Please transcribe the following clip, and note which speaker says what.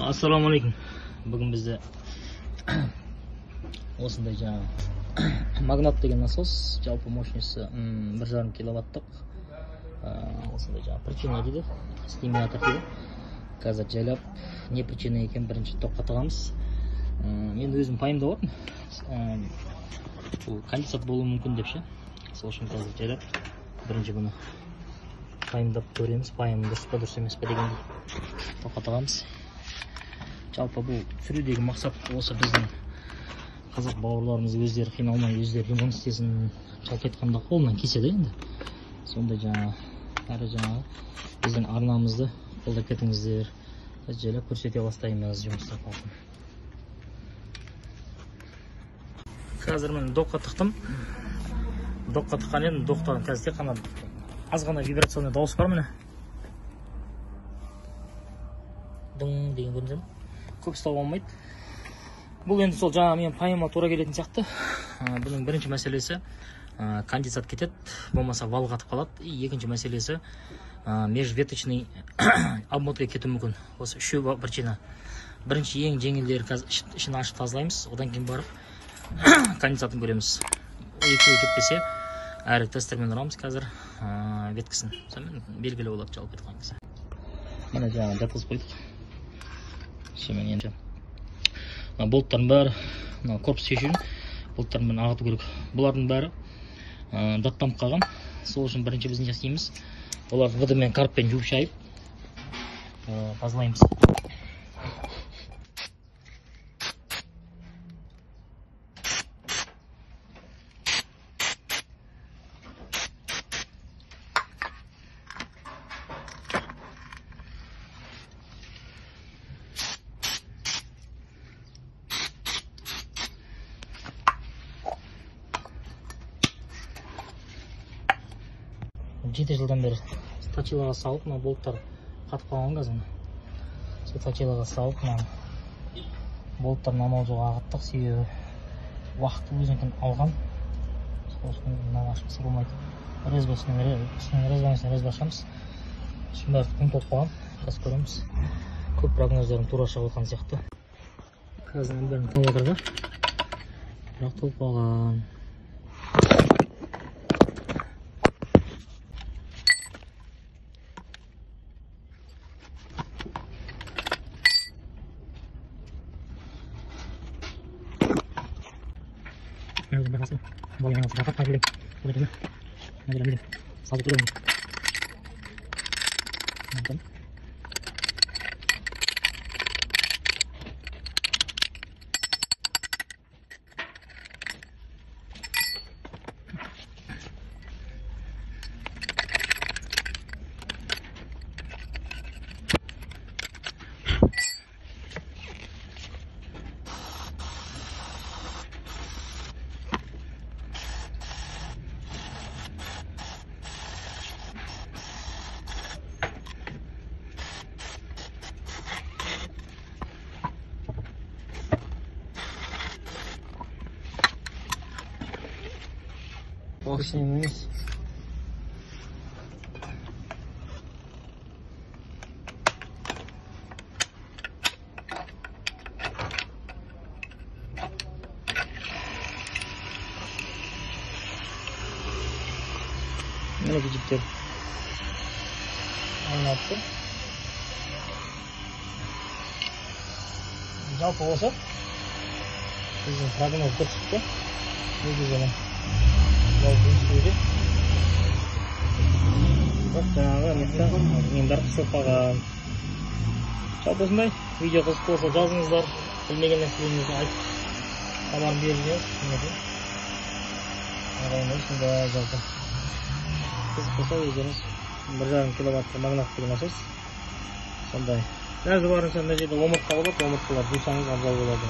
Speaker 1: Ассалаумалейкум. Бүгін бізде осындай жаңа магнат деген насос, жалпы мощності 1,5 киловаттық. Осындай жаңа причина дейді, стимулятор дейді. Қазір жайлап не причина екен бірінші тоққа тығамыз. Мен өзім пайымдап отырмын. Бұл конденсат болуы мүмкін деп ше. Сол үшін қазір жайлап бірінші бұны пайымдап көреміз. Пайым дұрыс па дұрыс емес пе дегенде тоққа тығамыз. Жалпы бұл түсірудегі мақсат осы біздің қазақ бауырларымыз өздері қиналмай, өздері жұмыс істесін. Жалпы айтқанда қолынан кеседі енді. Сондай жаңағы біздің арнамызды қолдап кетіңіздер. Біз жайлап көрсете бастаймыз жұмысты. Қазір мен доққа тықтым. Доққа тыққан едім, доқтан қазір тек қана аз ғана вибрационный дауыс бар міне. Дың деген көрінеді. Көп ұстауға болмайды. Бұл енді сол жаңа мен пайыма тура келетін сияқты. Бұның бірінші мәселесі конденсат кетеді, болмаса вал қатып қалады. Екінші мәселесі межветочный обмотка кетуі мүмкін. Осы үшеу причина. Бірінші ең жеңілдері ішін ашып тазалаймыз, одан кейін барып конденсатын көреміз. Екеуі кетпесе, әрі тестермен ұрамыз қазір веткісін. Сонымен белгілі болады жалпы айтқан кезде. Міне жаңа жатқызып қойдық. Шемен енді болттардың бәрі корпус шешуін болттардың бәрін ағыту керек. Бұлардың бәрі даттанып қалған. Сол үшін бірінші біз не істейміз? Оларды водымен карппен жуып шайып тазалаймыз. Жеті жылдан бері точилаға салып, болттар қатып қалған қазір. Сол точилаға салып, болттарын амалжуға ағыттық, себебі уақытты өзінікін алған. Сол үшін ашқысы болмайды. Резбасымен ашамыз. Үшін бәрі күн толып қалған, қазір көреміз. Көп прогноздарым тура шығып отқан сияқты. Қазір бәрін толып отыр да. Бірақ толып қалған. Ini berhasil. Boleh yang dapat lagi. Boleh dulu. Lagi. Satu dulu. Mantap. Boxingimiz. Mana geciktir. Anlattım. Жалпы осы біздің прогноз дұрыс шықты. Негізі жаңағы мен бәрі қысылып қалған. Жалпы осындай видео қызық болса жазыңыздар, білмеген нәрселеріңізді айтып хабарын беріңіз. Осындай жалпы қызық болса өздеріңіз 1,5 киловатт магнат деген насос. Сондай. Нәзір барынша мына жерде омыртқа болады, омыртқалар жусаңыз абзал болады.